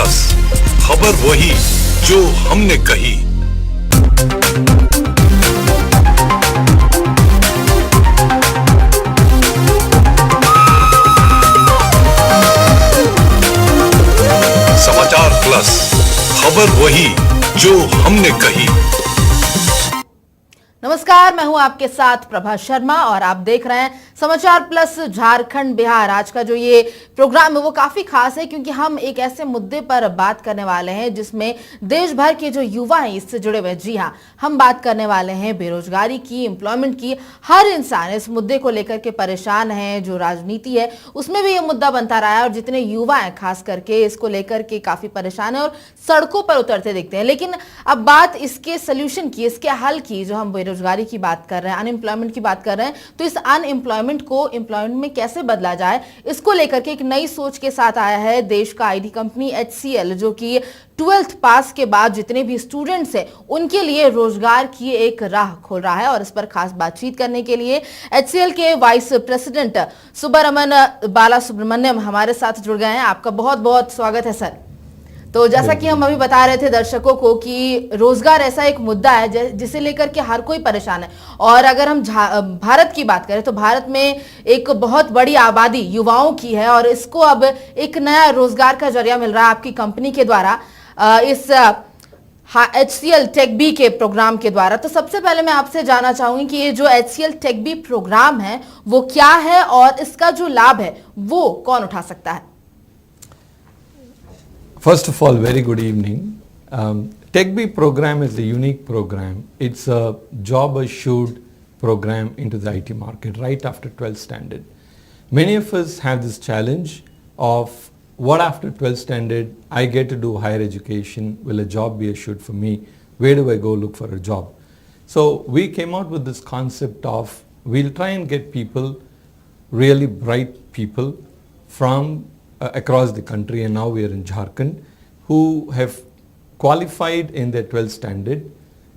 Plus, खबर वही जो हमने कही। समाचार प्लस, खबर वही जो हमने कही। नमस्कार, मैं हूं आपके साथ प्रभा शर्मा और आप देख रहे हैं समाचार प्लस झारखंड बिहार। आज का जो ये प्रोग्राम है वो काफी खास है क्योंकि हम एक ऐसे मुद्दे पर बात करने वाले हैं जिसमें देश भर के जो युवा हैं इससे जुड़े हुए। जी हां, हम बात करने वाले हैं बेरोजगारी की, एम्प्लॉयमेंट की। हर इंसान इस मुद्दे को लेकर के परेशान है। जो राजनीति है उसमें भी ये मुद्दा बनता रहा है और जितने युवा हैं खास करके इसको लेकर के काफी परेशान है और सड़कों पर उतरते दिखते हैं। लेकिन अब बात इसके सोल्यूशन की, इसके हल की, जो हम बेरोजगारी की बात कर रहे हैं, अनएम्प्लॉयमेंट की बात कर रहे हैं, तो इस अनएम्प्लॉयमेंट को एम्प्लॉयमेंट में कैसे बदला जाए, इसको लेकर के एक नई सोच के साथ आया है देश का आईटी कंपनी HCL, जो कि 12th पास के बाद जितने भी स्टूडेंट्स हैं उनके लिए रोजगार की एक राह खोल रहा है। और इस पर खास बातचीत करने के लिए HCL के वाइस प्रेसिडेंट सुब्रमन बाला सुब्रमण्यम हमारे साथ जुड़ गए हैं। आपका बहुत बहुत स्वागत है सर। तो जैसा कि हम अभी बता रहे थे दर्शकों को कि रोजगार ऐसा एक मुद्दा है जिसे लेकर के हर कोई परेशान है। और अगर हम भारत की बात करें तो भारत में एक बहुत बड़ी आबादी युवाओं की है और इसको अब एक नया रोजगार का जरिया मिल रहा है आपकी कंपनी के द्वारा, इस HCL टेक बी के प्रोग्राम के द्वारा। तो सबसे पहले मैं आपसे जानना चाहूंगी कि ये जो HCL टेक बी प्रोग्राम है वो क्या है और इसका जो लाभ है वो कौन उठा सकता है? First of all, very good evening. TechBee program is a unique program. It's a job assured program into the IT market right after 12th standard. Many of us have this challenge of what after 12th standard I get to do higher education. Will a job be assured for me? Where do I go look for a job? So we came out with this concept of we'll try and get people, really bright people from across the country, and now we are in Jharkhand, who have qualified in their 12th standard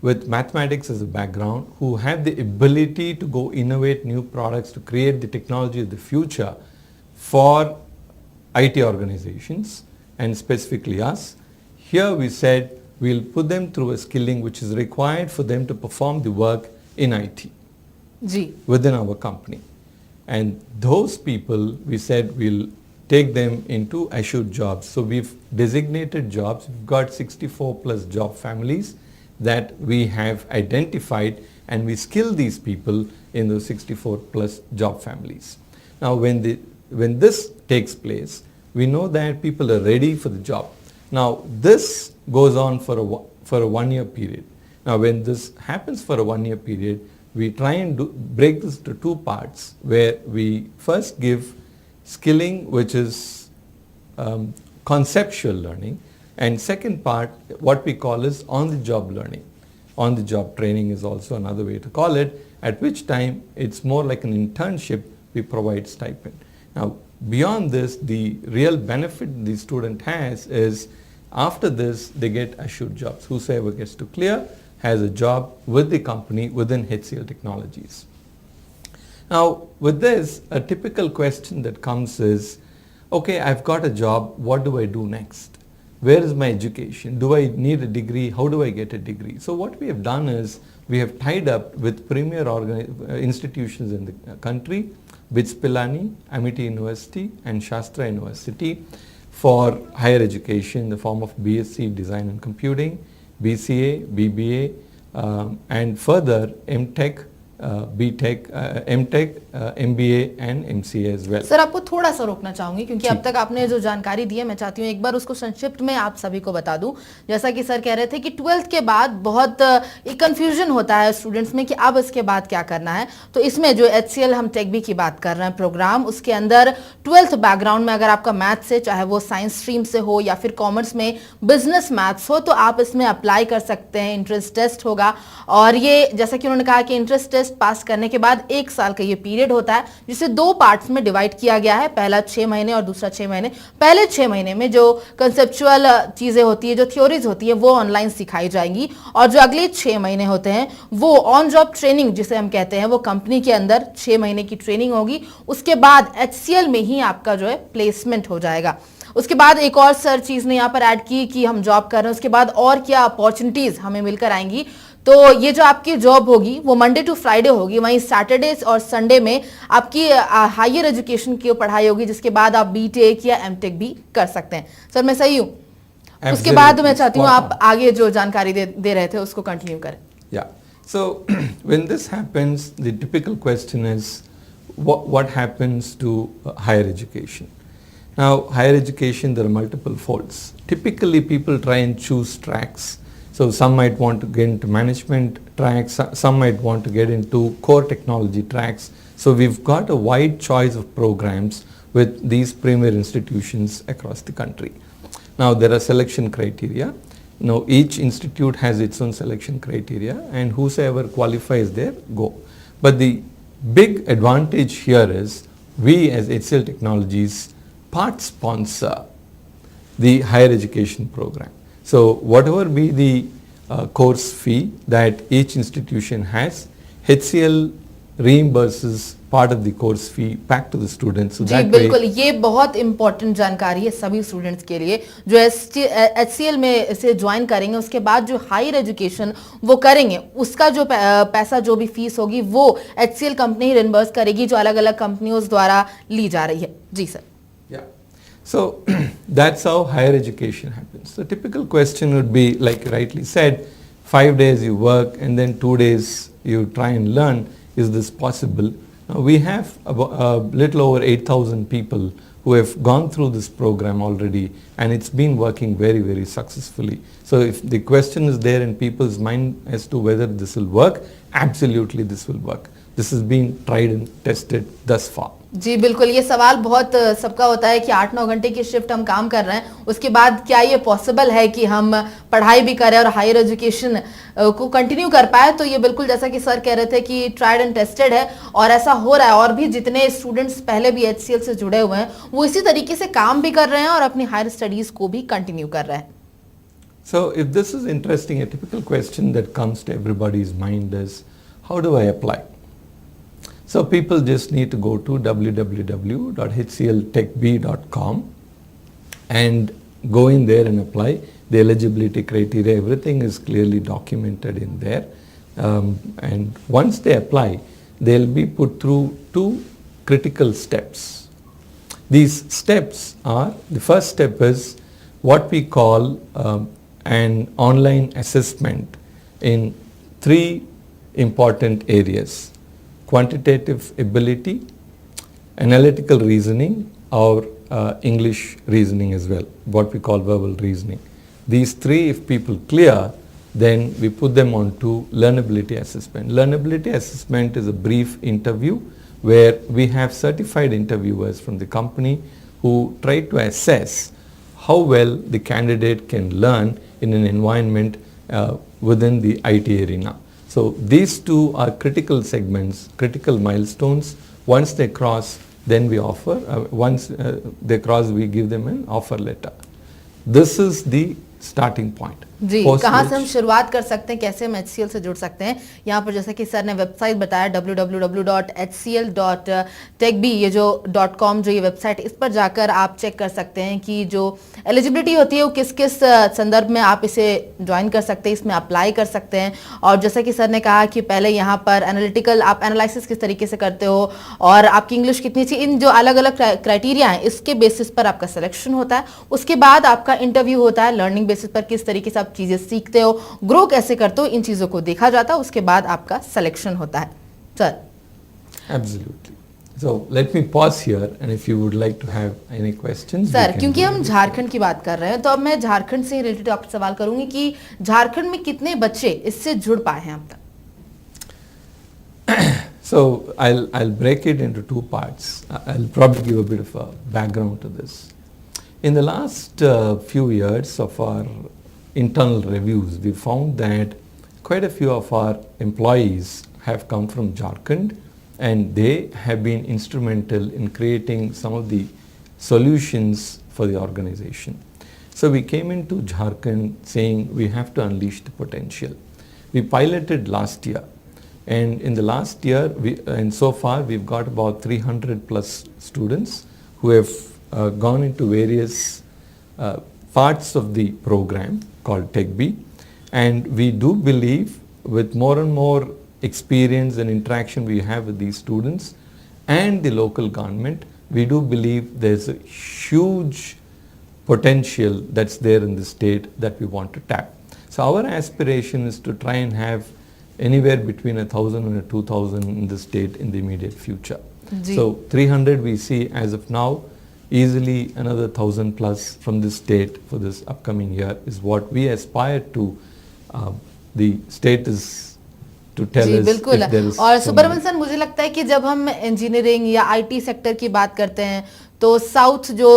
with mathematics as a background, who have the ability to go innovate new products to create the technology of the future for IT organizations and specifically us. Here we said we'll put them through a skilling which is required for them to perform the work in IT within our company. And those people, we said we'll take them into assured jobs. So we've designated jobs. We've got 64 plus job families that we have identified, and we skill these people in those 64 plus job families. Now when this takes place, we know that people are ready for the job. Now this goes on for a 1 year period. Now when this happens for a 1 year period, we try and break this to two parts, where we first give skilling, which is conceptual learning, and second part what we call is on-the-job learning. On-the-job training is also another way to call it, at which time it's more like an internship. We provide stipend. Now beyond this, the real benefit the student has is after this they get assured jobs. Whosoever gets to clear has a job with the company within HCL Technologies. Now with this, a typical question that comes is, okay, I've got a job, what do I do next? Where is my education? Do I need a degree? How do I get a degree? So what we have done is we have tied up with premier institutions in the country, BITS Pilani, Amity University and Shastra University, for higher education in the form of BSc Design and Computing, BCA, BBA, and further MTech, BTech, MTech, MBA and MCA as well. Sir आपको थोड़ा सा रोकना चाहूंगी क्योंकि अब तक आपने जो जानकारी दी है मैं चाहती हूँ एक बार उसको संक्षिप्त में आप सभी को बता दूं। जैसा कि सर कह रहे थे कि 12th के बाद बहुत एक कंफ्यूजन होता है स्टूडेंट्स में कि अब इसके बाद क्या करना है। तो इसमें जो HCL हम टेक बी की बात कर रहे हैं प्रोग्राम, उसके अंदर 12th बैकग्राउंड में अगर आपका मैथ से, चाहे वो साइंस स्ट्रीम से हो या फिर कॉमर्स में बिजनेस मैथ्स हो, तो आप इसमें अप्लाई कर सकते हैं। इंट्रेंस टेस्ट होगा और ये जैसा कि उन्होंने कहा कि इंट्रेंस टेस्ट पास करने के बाद 1 साल का ये पीरियड होता है जिसे 2 पार्ट्स में डिवाइड किया गया है, पहला 6 महीने और दूसरा 6 महीने। पहले 6 महीने में जो कंसेप्चुअल चीजें होती है, जो थ्योरीज होती है, वो ऑनलाइन सिखाई जाएंगी और जो अगले 6 महीने होते हैं वो ऑन जॉब ट्रेनिंग जिसे हम कहते हैं, वो कंपनी के अंदर 6 महीने की ट्रेनिंग होगी। उसके बाद HCL में ही आपका जो है प्लेसमेंट हो जाएगा। उसके बाद एक और सर चीज ने यहाँ पर ऐड की कि हम जॉब कर रहे हैं, उसके बाद और क्या अपॉर्चुनिटीज हमें मिलकर आएंगी। तो ये जो आपकी जॉब होगी वो मंडे टू फ्राइडे होगी, वहीं सैटरडे और संडे में आपकी हायर एजुकेशन की पढ़ाई होगी, जिसके बाद आप बीटेक या एमटेक भी कर सकते हैं। सर मैं सही हूँ? उसके बाद मैं चाहती हूँ आप आगे जो जानकारी दे रहे थे उसको कंटिन्यू करें। Yeah. So when this happens, the typical question is what happens to higher education? Now, higher education, there are multiple folds. Typically, people try and choose tracks. So some might want to get into management tracks, some might want to get into core technology tracks. So we've got a wide choice of programs with these premier institutions across the country. Now, there are selection criteria. Now, each institute has its own selection criteria, and whosoever qualifies there, go. But the big advantage here is we as HCL Technologies part sponsor the higher education program. So whatever be the course fee that each institution has, HCL reimburses part of the course fee back to the students. So ji that बिल्कुल, way, ये बहुत important जानकारी है सभी students के लिए जो HCL में इसे ज्वाइन करेंगे। उसके बाद जो हायर एजुकेशन वो करेंगे, उसका जो पैसा जो भी फीस होगी वो HCL कंपनी ही रिम्बर्स करेगी, जो अलग अलग कंपनियों द्वारा ली जा रही है। जी sir. yeah. So that's how higher education happens. The typical question would be, like you rightly said, 5 days you work and then 2 days you try and learn. Is this possible? Now we have a little over 8,000 people who have gone through this program already, and it's been working very, very successfully. So if the question is there in people's mind as to whether this will work, absolutely this will work. This has been tried and tested thus far. जी बिल्कुल, ये सवाल बहुत सबका होता है कि 8-9 घंटे की शिफ्ट हम काम कर रहे हैं, उसके बाद क्या ये पॉसिबल है कि हम पढ़ाई भी करें और हायर एजुकेशन को कंटिन्यू कर पाए। तो ये बिल्कुल जैसा कि सर कह रहे थे कि ट्राइड एंड टेस्टेड है और ऐसा हो रहा है, और भी जितने स्टूडेंट्स पहले भी HCL से जुड़े हुए हैं वो इसी तरीके से काम भी कर रहे हैं और अपनी हायर स्टडीज को भी कंटिन्यू कर रहे हैं। So if this is interesting, a typical question that comes to everybody's mind is, how do I apply? So people just need to go to www.hcltechb.com and go in there and apply. The eligibility criteria, everything is clearly documented in there. And once they apply, they'll be put through 2 critical steps. These steps are, the first step is what we call an online assessment in 3 important areas: quantitative ability, analytical reasoning, or English reasoning as well, what we call verbal reasoning. These 3, if people clear, then we put them on to learnability assessment. Learnability assessment is a brief interview where we have certified interviewers from the company who try to assess how well the candidate can learn in an environment within the IT arena. So these 2 are critical segments, critical milestones. Once they cross, then we offer, once they cross, we give them an offer letter. This is the starting point. जी, कहाँ से हम शुरुआत कर सकते हैं, कैसे हम HCL से जुड़ सकते हैं? यहाँ पर जैसा कि सर ने वेबसाइट बताया www.hcl.techb, ये जो .com जो ये वेबसाइट, इस पर जाकर आप चेक कर सकते हैं कि जो एलिजिबिलिटी होती है वो किस किस संदर्भ में आप इसे ज्वाइन कर सकते हैं, इसमें अप्लाई कर सकते हैं। और जैसा कि सर ने कहा कि पहले यहाँ पर एनालिटिकल आप एनालिसिस किस तरीके से करते हो और आपकी इंग्लिश कितनी अच्छी, इन जो अलग अलग क्राइटेरिया हैं इसके बेसिस पर आपका सिलेक्शन होता है। उसके बाद आपका इंटरव्यू होता है, लर्निंग बेसिस पर किस तरीके से आप चीजें सीखते हो, ग्रो कैसे करते हो, इन चीजों को देखा जाता है। उसके बाद आपका सिलेक्शन होता है। Sir Absolutely. So let me pause here, and if you would like to have any questions. Sir, क्योंकि हम झारखंड की बात कर रहे हैं तो अब मैं झारखंड से रिलेटेड आपसे सवाल करूंगी कि झारखंड में कितने बच्चे इससे जुड़ पाए हैं अब तक? So I'll break it into 2 parts. I'll probably give a bit of a background to this. In the last few years of our internal reviews, we found that quite a few of our employees have come from Jharkhand, and they have been instrumental in creating some of the solutions for the organization. So we came into Jharkhand saying we have to unleash the potential. We piloted last year, and in the last year, and so far we've got about 300 plus students who have gone into various parts of the program called TechB, and we do believe with more and more experience and interaction we have with these students and the local government, we do believe there's a huge potential that's there in the state that we want to tap. So our aspiration is to try and have anywhere between 1,000 and 2,000 in the state in the immediate future. So 300 we see as of now, easily another 1,000 plus from this state for this upcoming year is what we aspire to. The state is to tell जी us बिल्कुल। if there is और so Subramaniam many. Sir, मुझे लगता है कि जब हम engineering या आईटी सेक्टर की बात करते हैं तो साउथ जो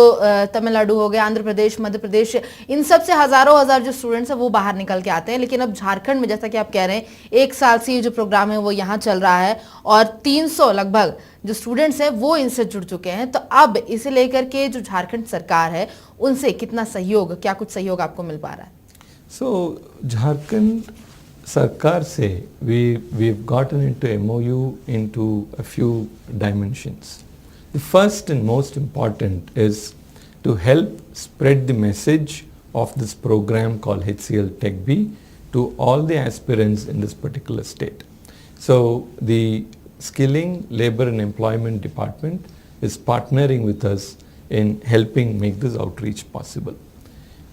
तमिलनाडु हो गया, आंध्र प्रदेश, मध्य प्रदेश, इन सब से हजारों हजार जो स्टूडेंट्स हैं वो बाहर निकल के आते हैं। लेकिन अब झारखंड में जैसा कि आप कह रहे हैं, एक साल से ये जो प्रोग्राम है वो यहाँ चल रहा है और 300 लगभग जो स्टूडेंट्स हैं वो इनसे जुड़ चुके हैं। तो अब इसे लेकर के जो झारखंड सरकार है उनसे कितना सहयोग, क्या कुछ सहयोग आपको मिल पा रहा है? So Jharkhand Sarkar se we've gotten into MOU into a few dimensions. The first and most important is to help spread the message of this program called HCL TechB to all the aspirants in this particular state. So the Skilling, Labor and Employment Department is partnering with us in helping make this outreach possible.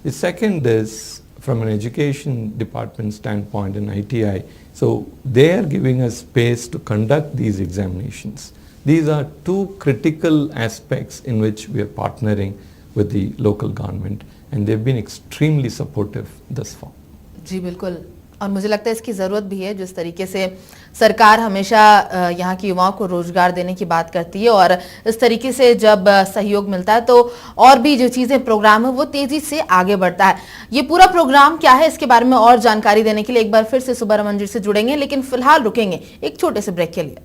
The second is from an education department standpoint in ITI, so they are giving us space to conduct these examinations. These are two critical aspects in which we are partnering with the local government, and they've been extremely supportive thus far. जी बिल्कुल, और मुझे लगता है इसकी ज़रूरत भी है। जिस तरीके से सरकार हमेशा यहाँ के युवाओं को रोजगार देने की बात करती है और इस तरीके से जब सहयोग मिलता है तो और भी जो चीज़ें प्रोग्राम है वो तेज़ी से आगे बढ़ता है। ये पूरा प्रोग्राम क्या है, इसके बारे में और जानकारी देने के लिए एक बार फिर से सुब्रमण्यम जी से जुड़ेंगे, लेकिन फिलहाल रुकेंगे एक छोटे से ब्रेक के लिए।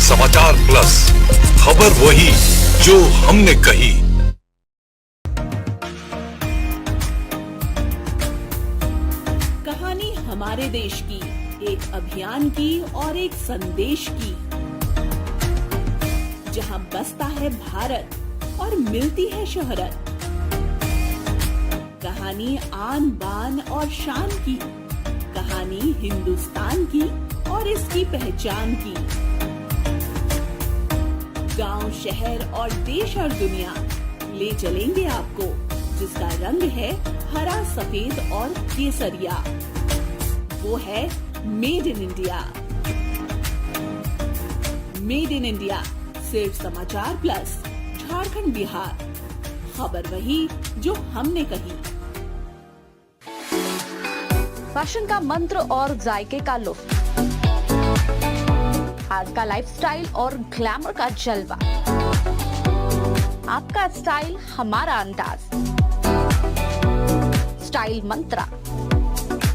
समाचार प्लस, खबर वही जो हमने कही। कहानी हमारे देश की, एक अभियान की और एक संदेश की, जहां बसता है भारत और मिलती है शोहरत। कहानी आन बान और शान की, कहानी हिंदुस्तान की और इसकी पहचान की। गांव, शहर और देश और दुनिया ले चलेंगे आपको, जिसका रंग है हरा, सफेद और केसरिया। वो है made in India. Made in India सिर्फ समाचार प्लस, झारखंड बिहार। खबर वही जो हमने कही। फैशन का मंत्र और जायके का लुत्फ, आज का लाइफस्टाइल और ग्लैमर का जलवा, आपका स्टाइल हमारा अंदाज। स्टाइल मंत्रा,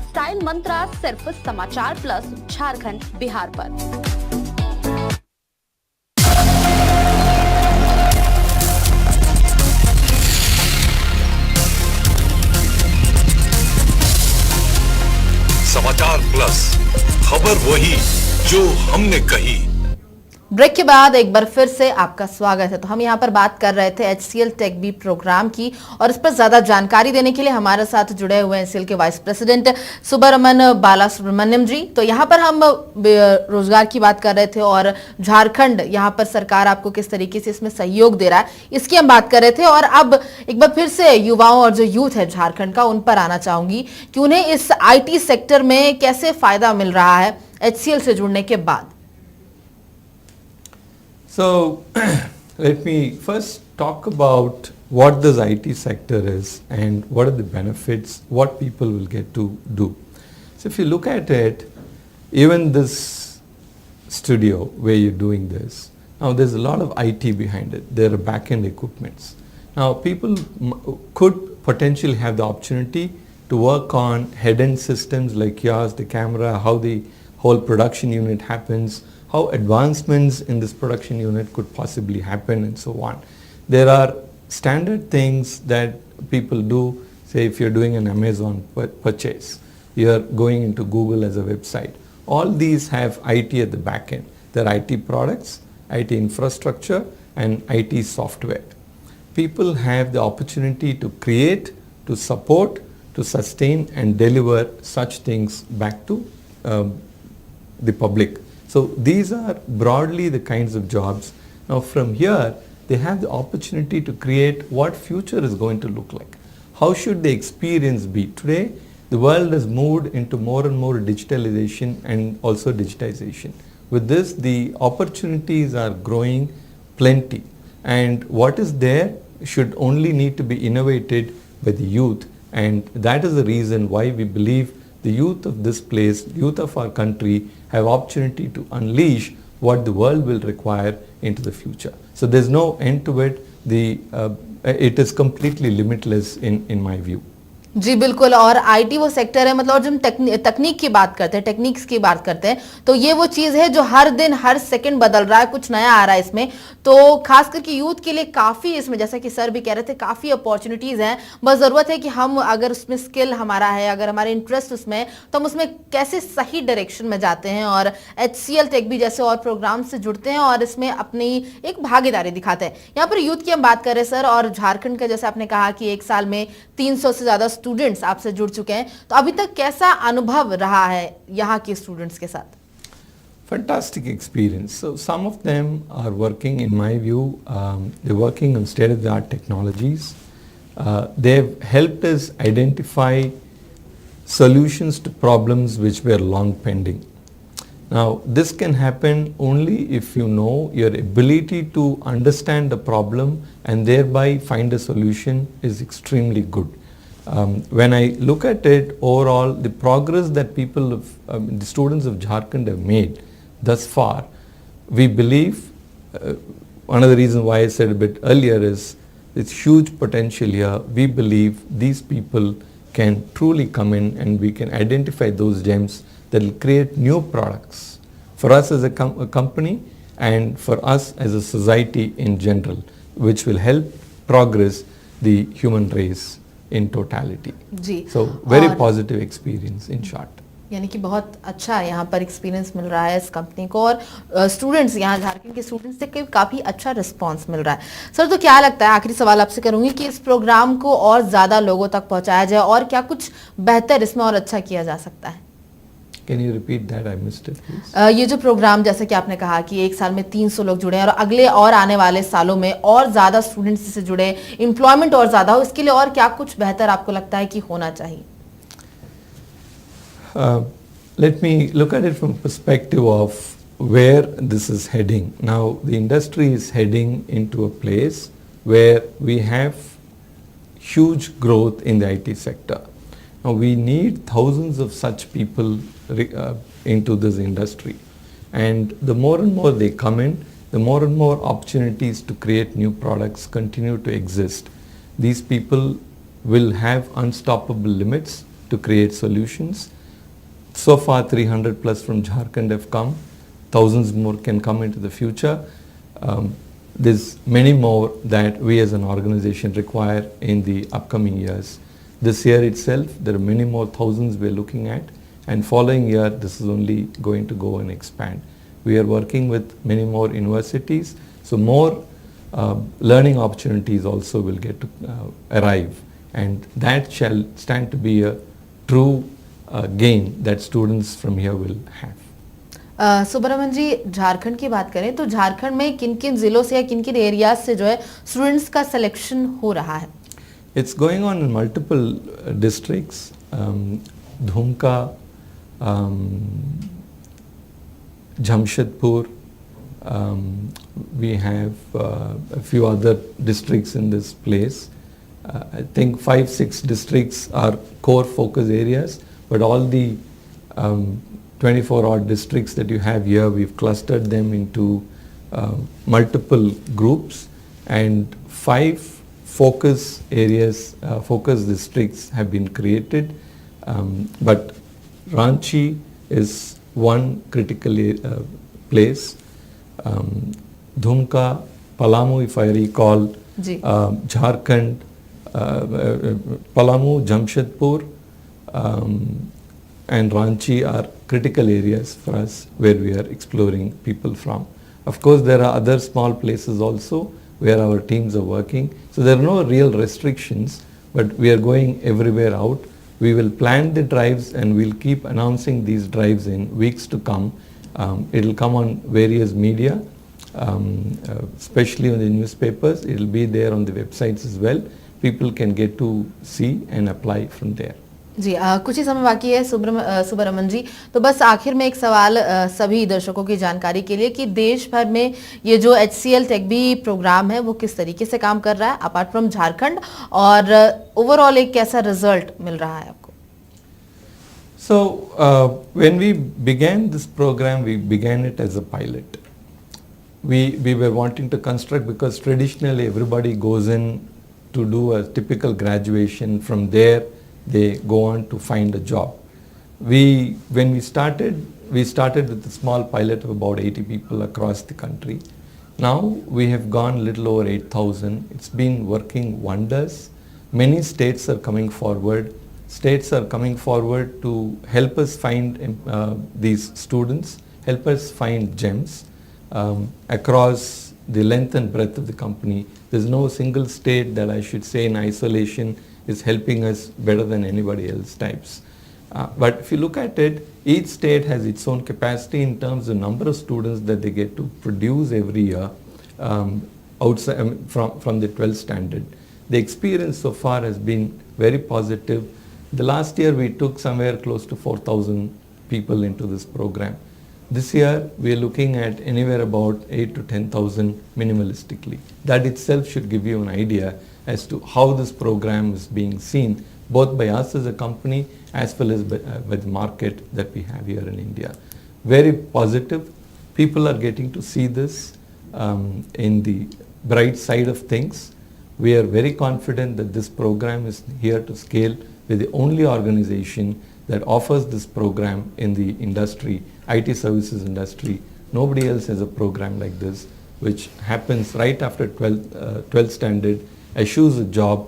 स्टाइल मंत्रा सिर्फ समाचार प्लस झारखंड बिहार पर। समाचार प्लस, खबर वही जो हमने कही। ब्रेक के बाद एक बार फिर से आपका स्वागत है। तो हम यहाँ पर बात कर रहे थे HCL टेक बी प्रोग्राम की, और इस पर ज्यादा जानकारी देने के लिए हमारे साथ जुड़े हुए हैं HCL के वाइस प्रेसिडेंट सुब्रमण्यम बालासुब्रमण्यम जी। तो यहाँ पर हम रोजगार की बात कर रहे थे और झारखंड, यहाँ पर सरकार आपको किस तरीके से इसमें सहयोग दे रहा है, इसकी हम बात कर रहे थे। और अब एक बार फिर से युवाओं और जो यूथ है झारखंड का, उन पर आना चाहूंगी कि उन्हें इस IT सेक्टर में कैसे फायदा मिल रहा है HCL से जुड़ने के बाद। So let me first talk about what this IT sector is and what are the benefits, what people will get to do. So if you look at it, even this studio where you're doing this, now there's a lot of IT behind it. There are back-end equipments. Now people could potentially have the opportunity to work on head-end systems like yours, the camera, how the whole production unit happens, how advancements in this production unit could possibly happen, and so on. There are standard things that people do, Say if you're doing an Amazon purchase, you're going into Google as a website. All these have IT at the back end. There are IT products, IT infrastructure, and IT software. People have the opportunity to create, to support, to sustain and deliver such things back to the public. So these are broadly the kinds of jobs. Now from here, they have the opportunity to create what future is going to look like. How should the experience be? Today, the world has moved into more and more digitalization and also digitization. With this, the opportunities are growing plenty. And what is there should only need to be innovated by the youth. And that is the reason why we believe the youth of this place, youth of our country, have opportunity to unleash what the world will require into the future. So there's no end to it. It is completely limitless in my view. जी बिल्कुल। और IT वो sector है, मतलब, और जब तकनीक की बात करते हैं, टेक्निक्स की बात करते हैं, तो ये वो चीज़ है जो हर दिन हर सेकंड बदल रहा है, कुछ नया आ रहा है इसमें। तो खास करके यूथ के लिए काफ़ी इसमें, जैसा कि सर भी कह रहे थे, काफ़ी अपॉर्चुनिटीज़ हैं। बस ज़रूरत है कि हम अगर उसमें स्किल हमारा है, अगर हमारा इंटरेस्ट उसमें है, तो हम उसमें कैसे सही डायरेक्शन में जाते हैं और HCL टेक भी जैसे और प्रोग्राम से जुड़ते हैं और इसमें अपनी एक भागीदारी दिखाते हैं। यहाँ पर यूथ की हम बात कर रहे हैं सर, और झारखंड का जैसे आपने कहा कि एक साल में 300 से ज़्यादा स्टूडेंट्स आपसे जुड़ चुके हैं, तो अभी तक कैसा अनुभव रहा है यहाँ के स्टूडेंट्स के साथ? Fantastic experience. So some of them are working, in my view, they're working on state-of-the-art technologies. They've helped us identify solutions to problems which were long pending. Now, this can happen only if you know your ability to understand the problem and thereby find a solution is extremely good. When I look at it overall, the progress that the students of Jharkhand have made thus far, we believe, one of the reasons why I said a bit earlier is it's huge potential here. We believe these people can truly come in and we can identify those gems that will create new products for us as a company and for us as a society in general, which will help progress the human race in totality. Ji, so very positive experience in short. यानी कि बहुत अच्छा यहाँ पर experience मिल रहा है इस company को, और स्टूडेंट्स, यहाँ झारखंड के स्टूडेंट्स से काफ़ी अच्छा रिस्पांस मिल रहा है। सर, तो क्या लगता है, आखिरी सवाल आपसे करूँगी, कि इस प्रोग्राम को और ज़्यादा लोगों तक पहुँचाया जाए और क्या कुछ बेहतर इसमें और अच्छा किया जा सकता है? Can you repeat that? I missed it, please. ये जो प्रोग्राम, जैसे कि आपने कहा कि एक साल में 300 लोग जुड़े हैं और अगले और आने वाले सालों में और ज़्यादा स्टूडेंट्स से जुड़े, एम्प्लॉयमेंट और ज़्यादा हो, इसके लिए और क्या कुछ बेहतर आपको लगता है कि होना चाहिए? Let me look at it from perspective of where this is heading. Now, the industry is heading into a place where we have huge growth in the IT sector. Now, we need thousands of such people into this industry. And the more and more they come in, the more and more opportunities to create new products continue to exist. These people will have unstoppable limits to create solutions. So far 300 plus from Jharkhand have come. Thousands more can come into the future. There's many more that we as an organization require in the upcoming years. This year itself, there are many more thousands we're looking at, and following year, this is only going to go and expand. We are working with many more universities, so more learning opportunities also will get to arrive, and that shall stand to be a true gain that students from here will have. Subramaniam जी, झारखंड की बात करें तो झारखंड में किन किन जिलों से या किन किन एरियाज से जो है स्टूडेंट्स का सिलेक्शन हो रहा है? It's going on in multiple districts. Dhumka, Jamshedpur, we have a few other districts in this place. I think 5-6 districts are core focus areas, but all the 24 odd districts that you have here, we've clustered them into multiple groups, and 5 focus areas, focus districts have been created, but Ranchi is one critical place. Dhumka, Palamu, if I recall, Jharkhand, Palamu, Jamshedpur, and Ranchi are critical areas for us where we are exploring people from. Of course, there are other small places also where our teams are working. So there are no real restrictions, but we are going everywhere out. We will plan the drives and we'll keep announcing these drives in weeks to come. It will come on various media, especially on the newspapers. It will be there on the websites as well. People can get to see and apply from there. जी कुछ ही समय बाकी है सुब्रमण्यम जी, तो बस आखिर में एक सवाल सभी दर्शकों की जानकारी के लिए कि देश भर में ये जो HCL टेक बी प्रोग्राम है वो किस तरीके से काम कर रहा है अपार्ट फ्रॉम झारखंड, और ओवरऑल एक कैसा रिजल्ट मिल रहा है आपको? So when we began this program, we began it as a pilot. We were wanting to construct, because traditionally everybody goes in to do a typical graduation. From there they go on to find a job. When we started with a small pilot of about 80 people across the country. Now we have gone a little over 8,000. It's been working wonders. Many states are coming forward. States are coming forward to help us find these students, help us find gems across the length and breadth of the company. There's no single state that I should say in isolation is helping us better than anybody else types. But if you look at it, each state has its own capacity in terms of number of students that they get to produce every year outside from the 12th standard. The experience so far has been very positive. The last year we took somewhere close to 4,000 people into this program. This year we are looking at anywhere about 8 to 10,000 minimalistically. That itself should give you an idea as to how this program is being seen both by us as a company as well as by the market that we have here in India. Very positive. People are getting to see this in the bright side of things. We are very confident that this program is here to scale. We're the only organization that offers this program in the industry, IT services industry. Nobody else has a program like this, which happens right after 12th standard, assures a job,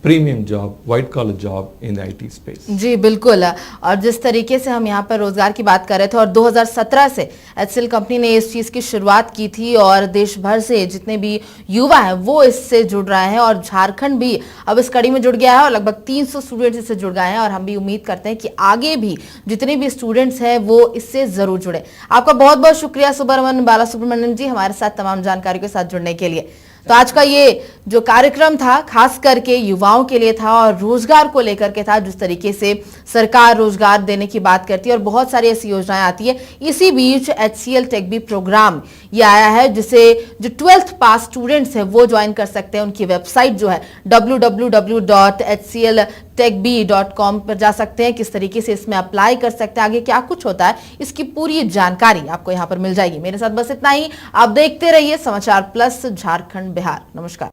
premium job, white collar job in the IT space. जी बिल्कुल, और जिस तरीके से हम यहाँ पर रोजगार की बात कर रहे थे और 2017 से HCL कंपनी ने इस चीज की शुरुआत की थी और देश भर से जितने भी युवा हैं वो इससे जुड़ रहे हैं और झारखंड भी अब इस कड़ी में जुड़ गया है और लगभग 300 स्टूडेंट्स इससे जुड़ गए हैं और हम भी उम्मीद करते हैं कि आगे भी जितने भी स्टूडेंट्स हैं वो इससे जरूर जुड़े। आपका बहुत बहुत शुक्रिया बालासुब्रमण्यम जी हमारे साथ तमाम जानकारी के साथ जुड़ने के लिए। तो आज का ये जो कार्यक्रम था खास करके युवाओं के लिए था और रोजगार को लेकर के था, जिस तरीके से सरकार रोजगार देने की बात करती है और बहुत सारी ऐसी योजनाएं आती है। इसी बीच HCL टेक बी प्रोग्राम ये आया है जिसे जो 12th पास स्टूडेंट्स है वो ज्वाइन कर सकते हैं। उनकी वेबसाइट जो है www.hcltechb.com पर जा सकते हैं। किस तरीके से इसमें अप्लाई कर सकते हैं, आगे क्या कुछ होता है, इसकी पूरी जानकारी आपको यहाँ पर मिल जाएगी। मेरे साथ बस इतना ही। आप देखते रहिए समाचार प्लस झारखंड बिहार। नमस्कार।